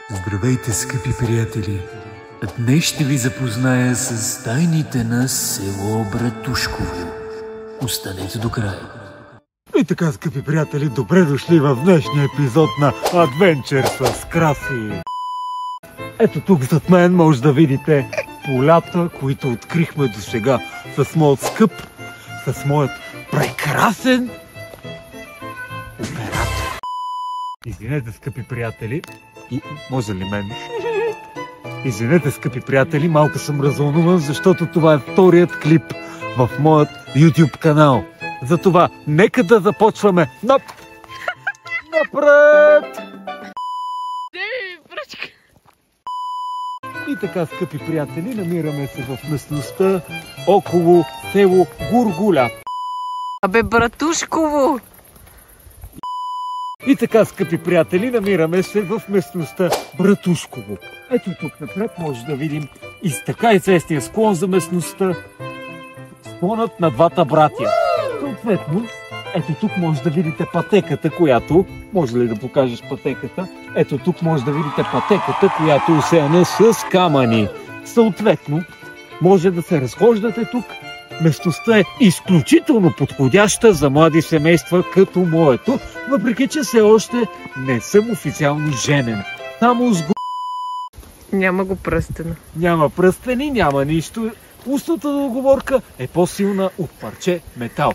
Здравейте, скъпи приятели! Днес ще ви запозная с тайните на село Братушково. Останете до края. И така, скъпи приятели, добре дошли в днешния епизод на Адвенчър с Краси. Ето тук зад мен може да видите полята, които открихме до сега с моят скъп, с моят прекрасен оператор. Извинете, скъпи приятели, и може ли мен? Извинете, скъпи приятели, малко съм развълнуван, защото това е вторият клип в моят YouTube канал. Затова нека да започваме напред! И така, скъпи приятели, намираме се в местността около село Гургуля. Абе, Братушково! И така, скъпи приятели, намираме се в местността Братушково. Ето тук напред може да видим и така известния склон за местността. Склонът на двата братя. Съответно, ето тук може да видите пътеката, която... Може ли да покажеш пътеката? Ето тук може да видите пътеката, която е усеяна с камъни. Съответно, може да се разхождате тук. Местността е изключително подходяща за млади семейства като моето, въпреки че все още не съм официално женен. Само с Няма го пръстена. Няма пръстени, няма нищо. Устната договорка е по-силна от парче метал.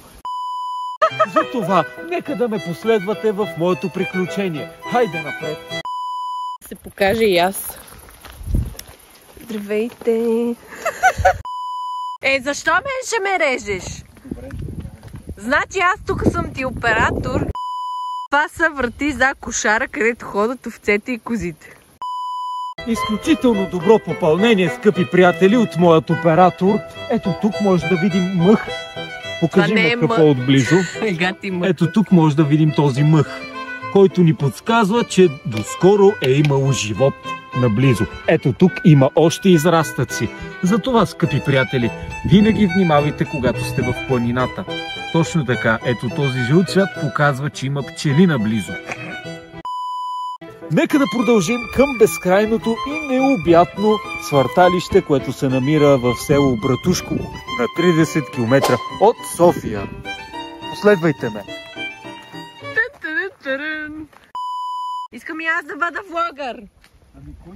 Затова нека да ме последвате в моето приключение. Хайде напред! Се покаже и аз. Здравейте! Защо ще ме режеш? Значи аз тук съм ти оператор. Това са врати за кошара, където ходят овцете и козите. Изключително добро попълнение, скъпи приятели, от моят оператор. Ето тук може да видим мъх. Покажи мъха по-отблизо. Ето тук може да видим този мъх, който ни подсказва, че доскоро е имало живот наблизо. Ето тук има още израстъци. Затова, скъпи приятели, винаги внимавайте, когато сте в планината. Точно така, ето този жълт цвят показва, че има пчели наблизо. Нека да продължим към безкрайното и необятно свърталище, което се намира в село Братушково, на 30 км от София. Последвайте ме. Искам и аз да бъда влогър. Ами кой?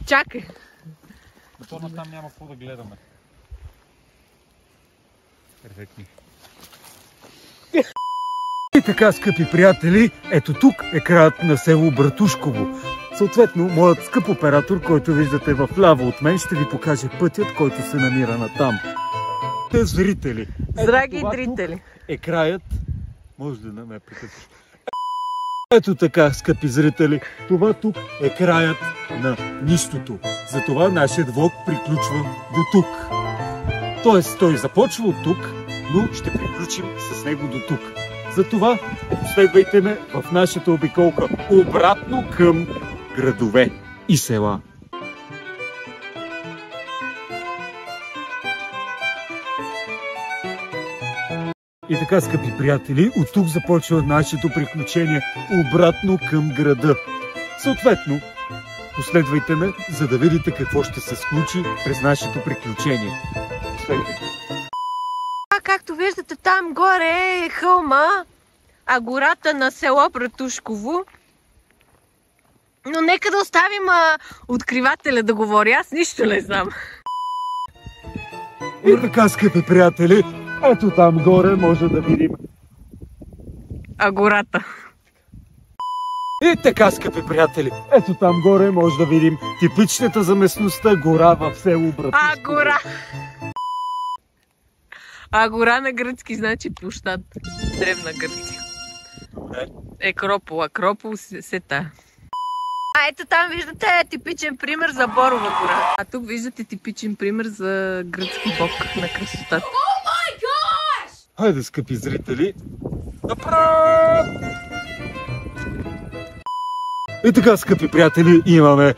Чакай. То там няма какво да гледаме. Перфектни. И така, скъпи приятели, ето тук е краят на село Братушково. Съответно, моят скъп оператор, който виждате в ляво от мен, ще ви покаже пътят, който се намира натам. Те зрители. Драги зрители. Е краят. Може да ме прекъсваш. Ето така, скъпи зрители, това тук е краят на нищото. Затова нашият влог приключва до тук. Тоест, той започва от тук, но ще приключим с него до тук. Затова последвайте ме в нашата обиколка обратно към градове и села. И така, скъпи приятели, от тук започва нашето приключение обратно към града. Съответно, последвайте ме, за да видите какво ще се случи през нашето приключение. Последвайте. Както виждате, там горе е хълма, а гората на село Братушково. Но нека да оставим откривателя да говори, аз нищо не знам. И така, скъпи приятели, ето там горе може да видим гората. И така, скъпи приятели, ето там горе може да видим типичната за местността гора в село Братушково. Гора! Гора на гръцки значи площад. Древна Гърция. Акропол сета. Ето там виждате типичен пример за Борова гора. А тук виждате типичен пример за гръцки бог на красотата. Хайде, скъпи зрители, напред! И така, скъпи приятели, имаме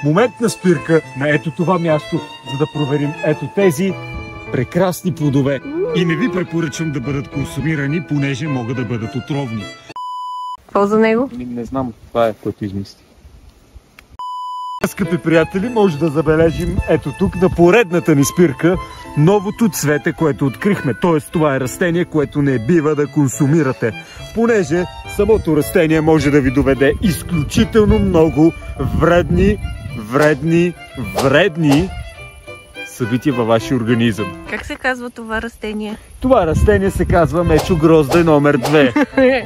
моментна спирка на ето това място, за да проверим ето тези прекрасни плодове. И не ви препоръчвам да бъдат консумирани, понеже могат да бъдат отровни. Какво за него? Не знам, това е, което измисли. Скъпи приятели, може да забележим ето тук на поредната ни спирка новото цвете, което открихме. Тоест това е растение, което не бива да консумирате, понеже самото растение може да ви доведе изключително много вредни събития във вашия организъм. Как се казва това растение? Това растение се казва мечо грозде номер 2.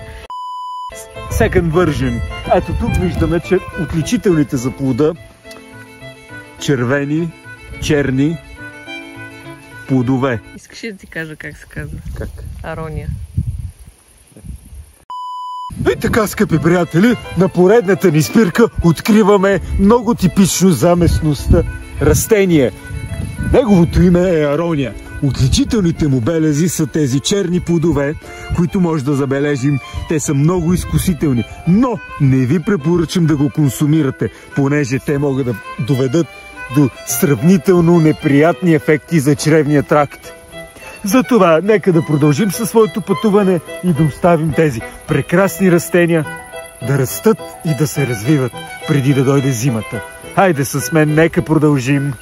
Second version. Ето тук виждаме, че отличителните за плода черни плодове. Искаш ли да ти кажа как се казва? Как? Арония. И така, скъпи приятели, на поредната ни спирка откриваме много типично за местността растение. Неговото име е арония. Отличителните му белези са тези черни плодове, които може да забележим. Те са много изкусителни, но не ви препоръчам да го консумирате, понеже те могат да доведат до сравнително неприятни ефекти за чревния тракт. Затова нека да продължим със своето пътуване и да оставим тези прекрасни растения да растат и да се развиват преди да дойде зимата. Хайде с мен, нека продължим.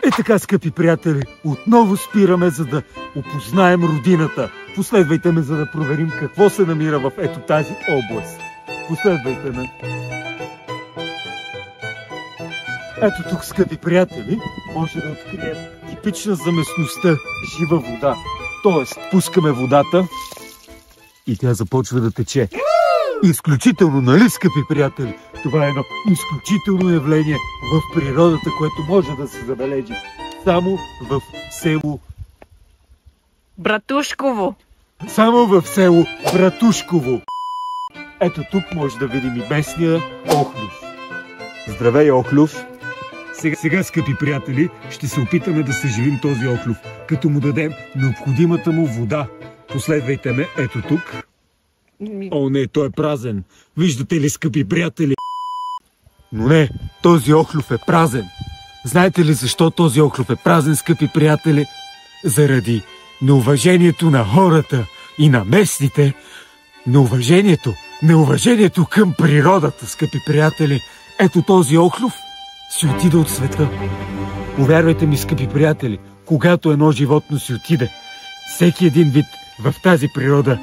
И така, скъпи приятели, отново спираме, за да опознаем родината. Последвайте ме, за да проверим какво се намира в ето тази област. Последвайте ме. Ето тук, скъпи приятели, може да открием типична за местността жива вода. Тоест, пускаме водата и тя започва да тече. Изключително, нали, скъпи приятели? Това е едно изключително явление в природата, което може да се забележи само в село Братушково. Само в село Братушково. Ето тук може да видим и местния охлюв. Здравей, охлюв! Сега, скъпи приятели, ще се опитаме да съживим този охлюв, като му дадем необходимата му вода. Последвайте ме, ето тук. О, не, той е празен. Виждате ли, скъпи приятели? Но не, този охлюв е празен. Знаете ли защо този охлюв е празен, скъпи приятели? Заради неуважението на хората и на местните. Неуважението към природата, скъпи приятели. Ето този охлюв си отиде от света. Повярвайте ми, скъпи приятели, когато едно животно си отиде, всеки един вид в тази природа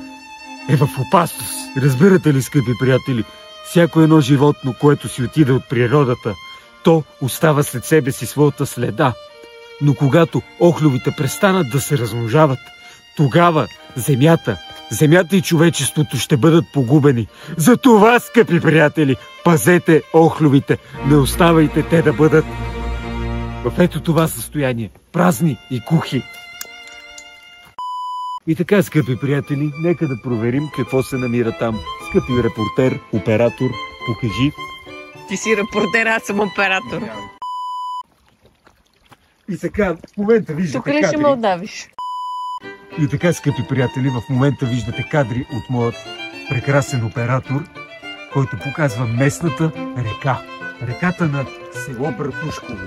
е в опасност. Разбирате ли, скъпи приятели? Всяко едно животно, което си отиде от природата, то остава след себе си своята следа. Но когато охлювите престанат да се размножават, тогава земята и човечеството ще бъдат погубени. Затова, скъпи приятели, пазете охлювите, не оставайте те да бъдат в ето това състояние, празни и кухи. И така, скъпи приятели, нека да проверим какво се намира там. Скъпи репортер, оператор, покажи. Ти си репортер, аз съм оператор. И така, в момента виждате тук ли ще ме отдавиш? И така, скъпи приятели, в момента виждате кадри от моят прекрасен оператор, който показва местната река. Реката на село Братушково.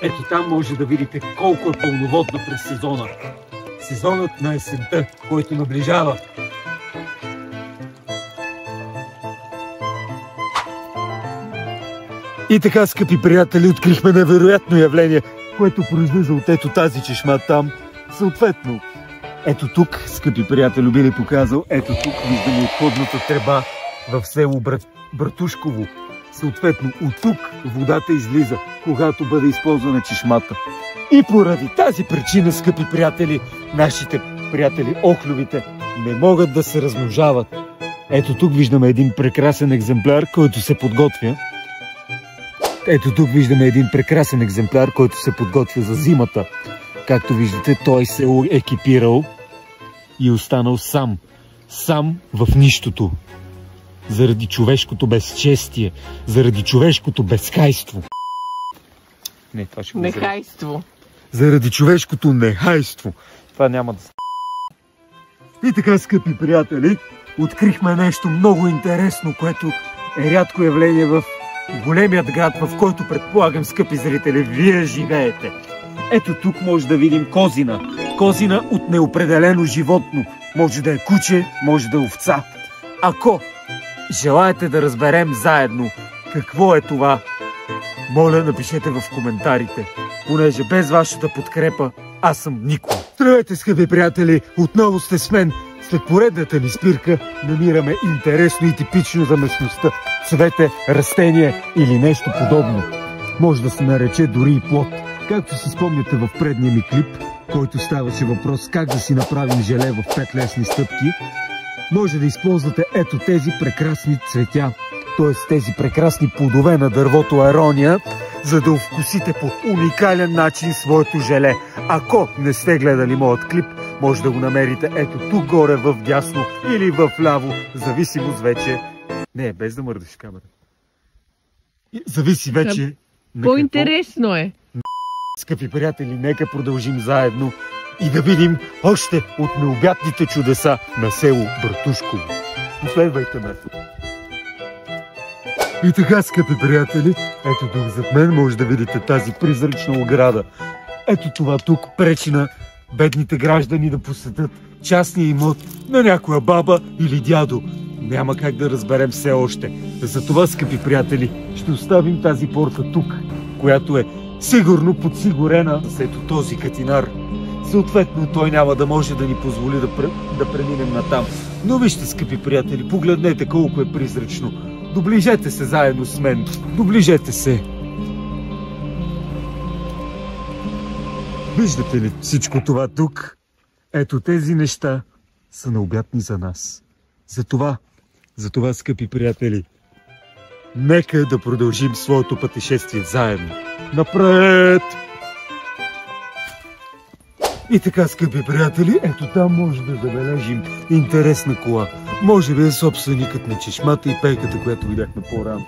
Ето там може да видите колко е пълноводна през сезона. Сезонът на есента, който наближава. И така, скъпи приятели, открихме невероятно явление, което произлиза от ето тази чешма там. Съответно, ето тук, скъпи приятели, би ли показал, ето тук виждаме отходната тръба в село Братушково. Съответно, от тук водата излиза, когато бъде използвана чешмата. И поради тази причина, скъпи приятели, нашите приятели охлювите не могат да се размножават. Ето тук виждаме един прекрасен екземпляр, който се подготвя. Ето тук виждаме един прекрасен екземпляр, който се подготвя за зимата. Както виждате, той се е екипирал и останал сам в нищото. Заради човешкото безчестие, заради човешкото безхайство. Не, това ще го нехайство. Заради човешкото нехайство. Това няма да... И така, скъпи приятели, открихме нещо много интересно, което е рядко явление в големият град, в който, предполагам, скъпи зрители, вие живеете. Ето тук може да видим козина. Козина от неопределено животно. Може да е куче, може да е овца. Ако желаете да разберем заедно какво е това моля, напишете в коментарите, понеже без вашата подкрепа аз съм никой. Здравейте, скъпи приятели! Отново сте с мен. След поредната ни спирка намираме интересно и типично за местността цвете, растение или нещо подобно. Може да се нарече дори и плод. Както си спомняте в предния ми клип, който ставаше въпрос как да си направим желе в 5 лесни стъпки, може да използвате ето тези прекрасни цветя, т.е. тези прекрасни плодове на дървото арония, за да вкусите по уникален начин своето желе. Ако не сте гледали моят клип, може да го намерите ето тук горе в дясно или в ляво, зависимост вече... Не, без да мърдаш камера. Зависи вече... По-интересно е. Скъпи приятели, нека продължим заедно и да видим още от необятните чудеса на село Братушково. Последвайте ме. И така, скъпи приятели, ето тук зад мен може да видите тази призрачна ограда. Ето това тук пречи на бедните граждани да посетят частния имот на някоя баба или дядо. Няма как да разберем все още. Затова, скъпи приятели, ще оставим тази порта тук, която е сигурно подсигурена с ето този катинар. Съответно, той няма да може да ни позволи да преминем натам. Но вижте, скъпи приятели, погледнете колко е призрачно. Доближете се заедно с мен. Доближете се. Виждате ли всичко това тук? Ето тези неща са необятни за нас. Затова, скъпи приятели, нека да продължим своето пътешествие заедно. Напред! И така, скъпи приятели, ето там може да забележим интересна кола. Може би е собственикът на чешмата и пейката, която видяхме по-рано.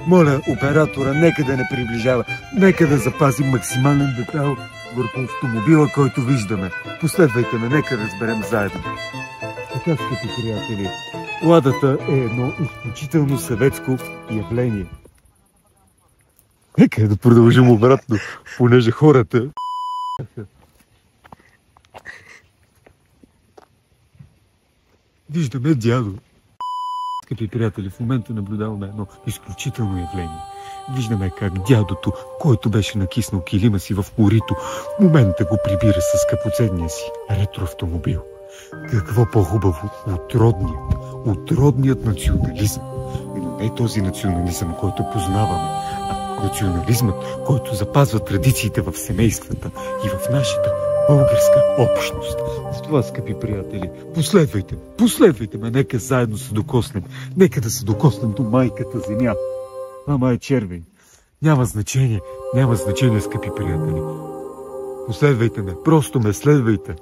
Моля, оператора, нека да не приближава, нека да запазим максимален детайл върху автомобила, който виждаме. Последвайте ме, нека разберем заедно. Така, скъпи приятели, ладата е едно изключително съветско явление. Нека да продължим обратно, понеже хората... Виждаме дядо. Скъпи приятели, в момента наблюдаваме едно изключително явление. Виждаме как дядото, който беше накиснал килима си в корито, в момента го прибира с скъпоценния си ретроавтомобил. Какво по-хубаво от родният национализъм. Но не този национализъм, който познаваме, а национализмът, който запазва традициите в семействата и в нашата българска общност. С това, скъпи приятели, последвайте ме, нека заедно се докоснем. Нека да се докоснем до майката земя. Мама е червен. Няма значение, скъпи приятели. Последвайте ме, просто ме следвайте.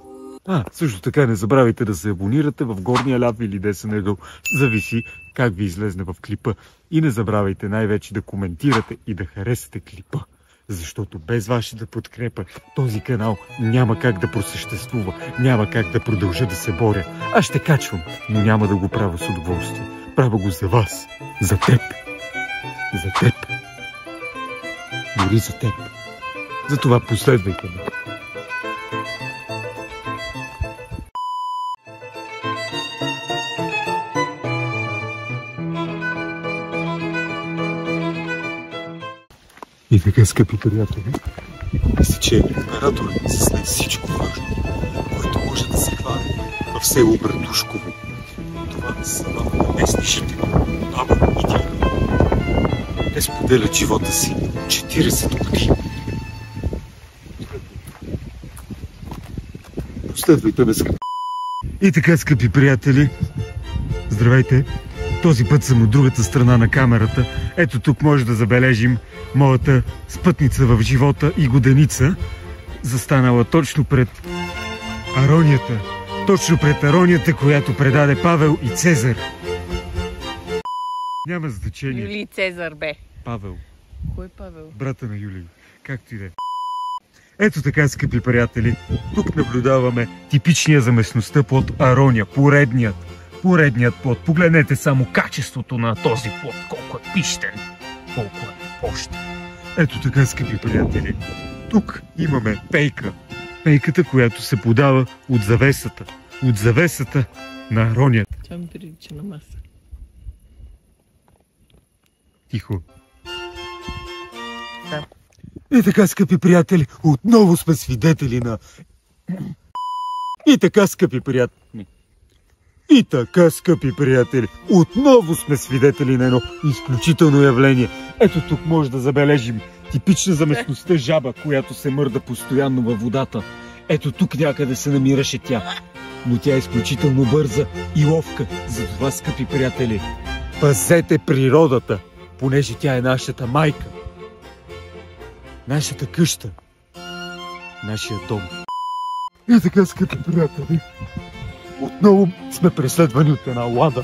Също така не забравяйте да се абонирате в горния ляв или десен ъгъл. Зависи как ви излезне в клипа. И не забравяйте най-вече да коментирате и да харесате клипа. Защото без вашата подкрепа този канал няма как да просъществува, няма как да продължа да се боря. Аз ще качвам, но няма да го правя с удоволствие. Правя го за вас, за теб. За теб. Дори за теб. Затова последвайте ме. И така, скъпи приятели, мисля, че операторът ни заснае всичко важно, което може да се хване в село Братушково. Това са местни жители, баба и дядо. Те споделят живота си 40 години. Последвайте ме, скъпи. И така, скъпи приятели, здравейте! Този път съм от другата страна на камерата. Ето тук може да забележим моята спътница в живота и годеница, застанала точно пред аронията. Точно пред аронията, която предаде Павел и Цезар. Няма значение. Юлий Цезар бе. Павел. Кой Павел? Брата на Юлий. Както и да е. Ето така, скъпи приятели, тук наблюдаваме типичния за местността плод арония, поредният плод. Погледнете само качеството на този плод, колко е пищен, колко е пощен. Ето така, скъпи приятели, тук имаме пейка. Пейката, която се подава от завесата на аронията. Тя ми прилича на маса. Тихо. улица. И така, скъпи приятели, отново сме свидетели на... И така, скъпи приятели, отново сме свидетели на едно изключително явление. Ето тук може да забележим типична за местността жаба, която се мърда постоянно във водата. Ето тук някъде се намираше тя. Но тя е изключително бърза и ловка. Затова, скъпи приятели, пазете природата, понеже тя е нашата майка. Нашата къща. Нашия дом. И така, скъпи приятели, отново сме преследвани от една лада.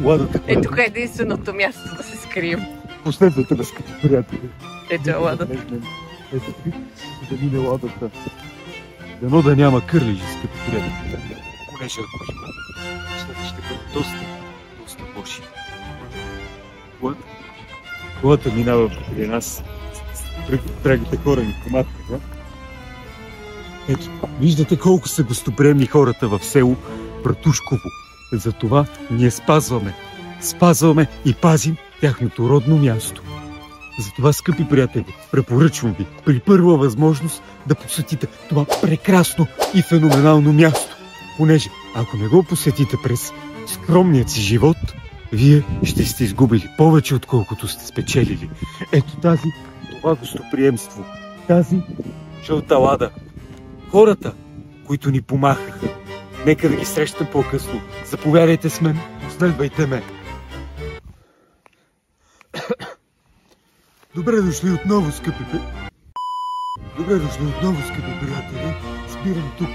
Ладата, Е, тук е единственото място да се скрием. Последвайте ме, скъпи приятели. Ето е ладата. Ето тук, да мине ладата. Дано да няма кърлежи, скъпи приятели. Понеже ако има, нещата ще бъдат доста лоши. Колата минава при нас. Драгите хора ни поматкаха. Ето, виждате колко са гостоприемни хората в село Братушково. Затова ние спазваме и пазим тяхното родно място. Затова, скъпи приятели, препоръчвам ви при първа възможност да посетите това прекрасно и феноменално място. Понеже ако не го посетите през скромният си живот, вие ще сте изгубили повече, отколкото сте спечелили. Ето това гостоприемство, тази жълта лада, хората, които ни помахаха. Нека да ги срещам по-късно. Заповядайте с мен, последвайте ме. Добре дошли отново, скъпи приятели. Спирам тук.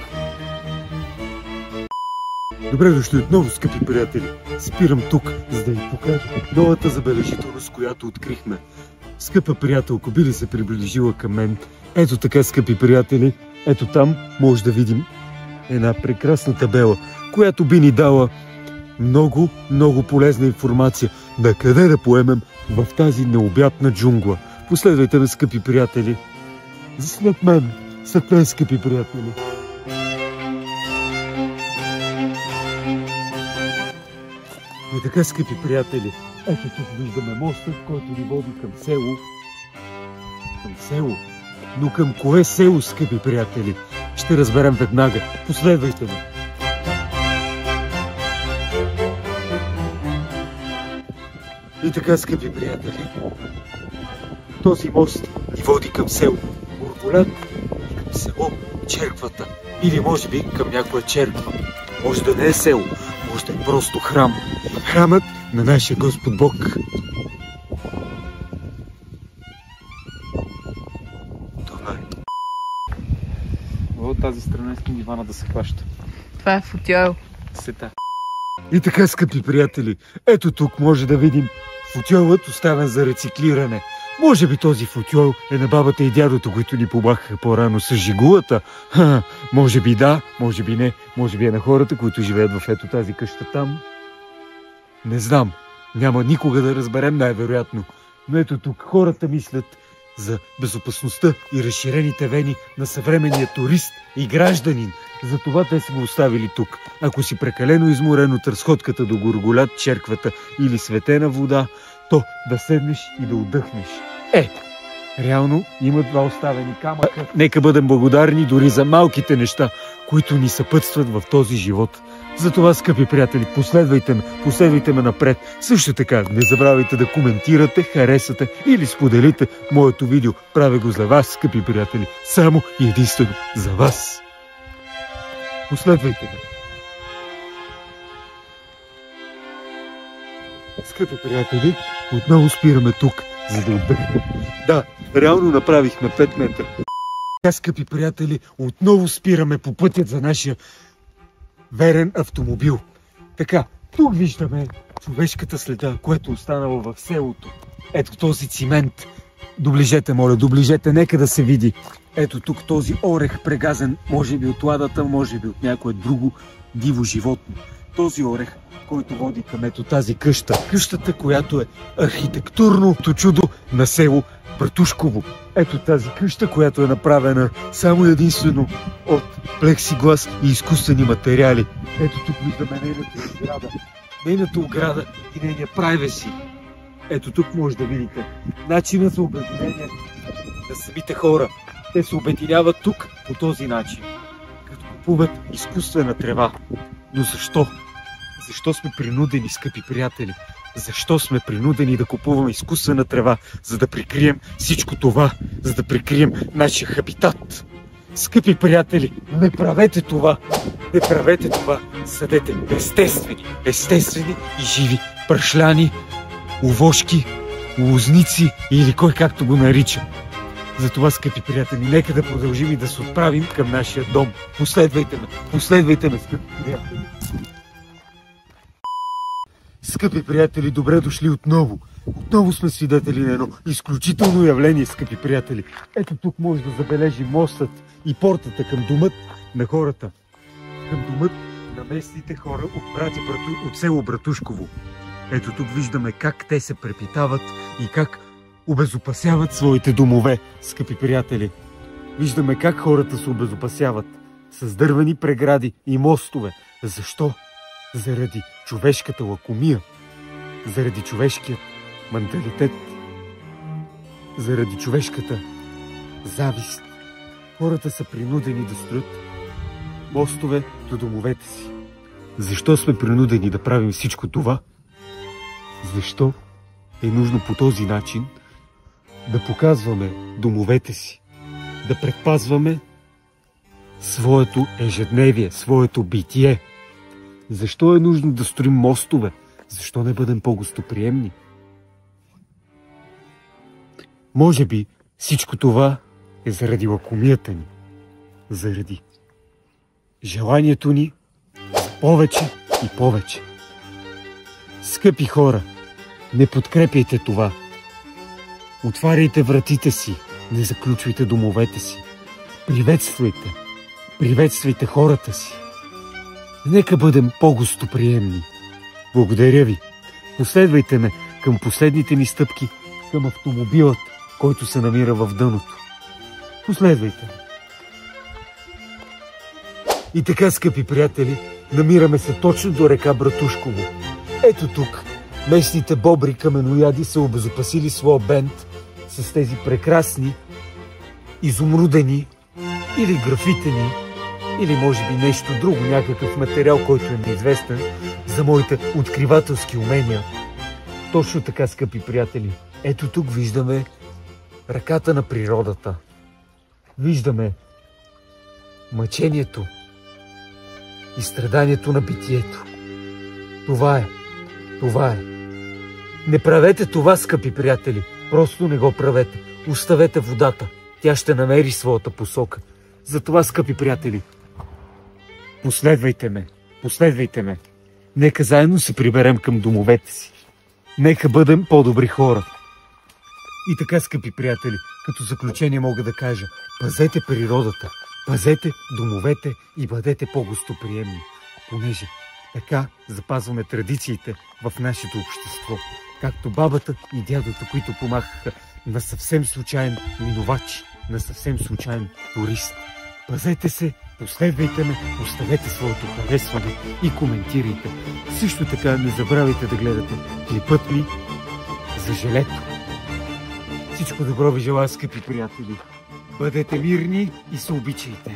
Добре дошли отново, скъпи приятели. Спирам тук, за да ви покажа новата забележителност, която открихме. Скъпа приятелко, би ли се приближила към мен? Ето така, скъпи приятели. Ето там може да видим една прекрасна табела, която би ни дала много полезна информация на къде да поемем в тази необятна джунгла. Последвайте ме, скъпи приятели. След мен, скъпи приятели. И така, скъпи приятели, ето тук виждаме моста, който ни води към село. Но към кое село, скъпи приятели? Ще разберем веднага. Последвайте ме. И така, скъпи приятели, този мост ни води към село Бурголян и към село Черквата. Или може би към някоя черква. Може да не е село, може да е просто храм. Храмът на нашия Господ Бог. Това е. От тази страна искам дивана да се хваща. Това е футьол. Сета. И така, скъпи приятели, ето тук може да видим футьолът, оставен за рециклиране. Може би този футьол е на бабата и дядото, които ни помахаха по-рано с жигулата. Може би да, може би не. Може би е на хората, които живеят в ето тази къща там. Не знам. Няма никога да разберем най-вероятно. Но ето тук хората мислят за безопасността и разширените вени на съвременния турист и гражданин. Затова те са го оставили тук. Ако си прекалено изморен от разходката до Горголят, черквата или светена вода, то да седнеш и да отдъхнеш. Реално има два оставени камъка. Нека бъдем благодарни дори за малките неща, които ни съпътстват в този живот. Затова, скъпи приятели, последвайте ме напред. Също така, не забравяйте да коментирате, харесате или споделите моето видео. Правя го за вас, скъпи приятели. Само и единствено за вас. Последвайте ме. Скъпи приятели, отново спираме тук, за да отдъхнем. Да, реално направихме 5 метра. Така, скъпи приятели, отново спираме по пътя за нашия верен автомобил. Така, тук виждаме човешката следа, което е останало в селото. Ето този цимент. Доближете, моля, нека да се види. Ето тук този орех прегазен, може би от ладата, може би от някое друго диво животно. Този орех, който води към ето тази къща. Къщата, която е архитектурното чудо на село Братушково. Ето тази къща, която е направена само единствено от плексиглас и изкуствени материали. Ето тук виждаме нейната ограда и нейния прайвеси. Ето тук може да видите начинът за обединение на самите хора. Те се обединяват тук по този начин, като купуват изкуствена трева. Но защо? Защо сме принудени, скъпи приятели? Защо сме принудени да купуваме изкуствена трева, за да прикрием всичко това, за да прикрием нашия хабитат? Скъпи приятели, не правете това! Не правете това! Съдете естествени и живи прашляни, овошки, лозници или кой както го нарича. Затова, скъпи приятели, нека да продължим и да се отправим към нашия дом. Последвайте ме, скъпи приятели. Скъпи приятели, добре дошли отново. Отново сме свидетели на едно изключително явление, скъпи приятели. Ето тук може да забележим мостът и портата към домът на хората. Към домът на местните хора от село Братушково. Ето тук виждаме как те се препитават и как обезопасяват своите домове, скъпи приятели. Виждаме как хората се обезопасяват с дървени прегради и мостове. Защо? Заради човешката лакомия, заради човешкият менталитет, заради човешката завист. Хората са принудени да строят мостове до домовете си. Защо сме принудени да правим всичко това? Защо е нужно по този начин да показваме домовете си, да предпазваме своето ежедневие, своето битие? Защо е нужно да строим мостове? Защо не бъдем по-гостоприемни? Може би всичко това е заради лакомията ни, заради желанието ни за повече и повече. Скъпи хора, не подкрепяйте това. Отваряйте вратите си, не заключвайте домовете си. Приветствайте хората си. Нека бъдем по-гостоприемни. Благодаря ви. Последвайте ме към последните ми стъпки към автомобилът, който се намира в дъното. Последвайте ме. И така, скъпи приятели, намираме се точно до река Братушково. Ето тук местните бобри каменояди са обезопасили своя бент с тези прекрасни изумрудени или графитени, или може би нещо друго, някакъв материал, който е неизвестен за моите откривателски умения. Точно така, скъпи приятели. Ето тук виждаме ръката на природата. Виждаме мъчението и страданието на битието. Това е. Не правете това, скъпи приятели. Просто не го правете. Оставете водата. Тя ще намери своята посока. Затова, скъпи приятели, последвайте ме. Нека заедно се приберем към домовете си. Нека бъдем по-добри хора. И така, скъпи приятели, като заключение мога да кажа: пазете природата, пазете домовете и бъдете по-гостоприемни, понеже така запазваме традициите в нашето общество, както бабата и дядото, които помагаха на съвсем случайен минувач, на съвсем случайен турист. Пазете се, последвайте ме, оставете своето харесване и коментирайте. Също така не забравяйте да гледате клипът ми за желето. Всичко добро ви желая, скъпи приятели. Бъдете мирни и се обичайте.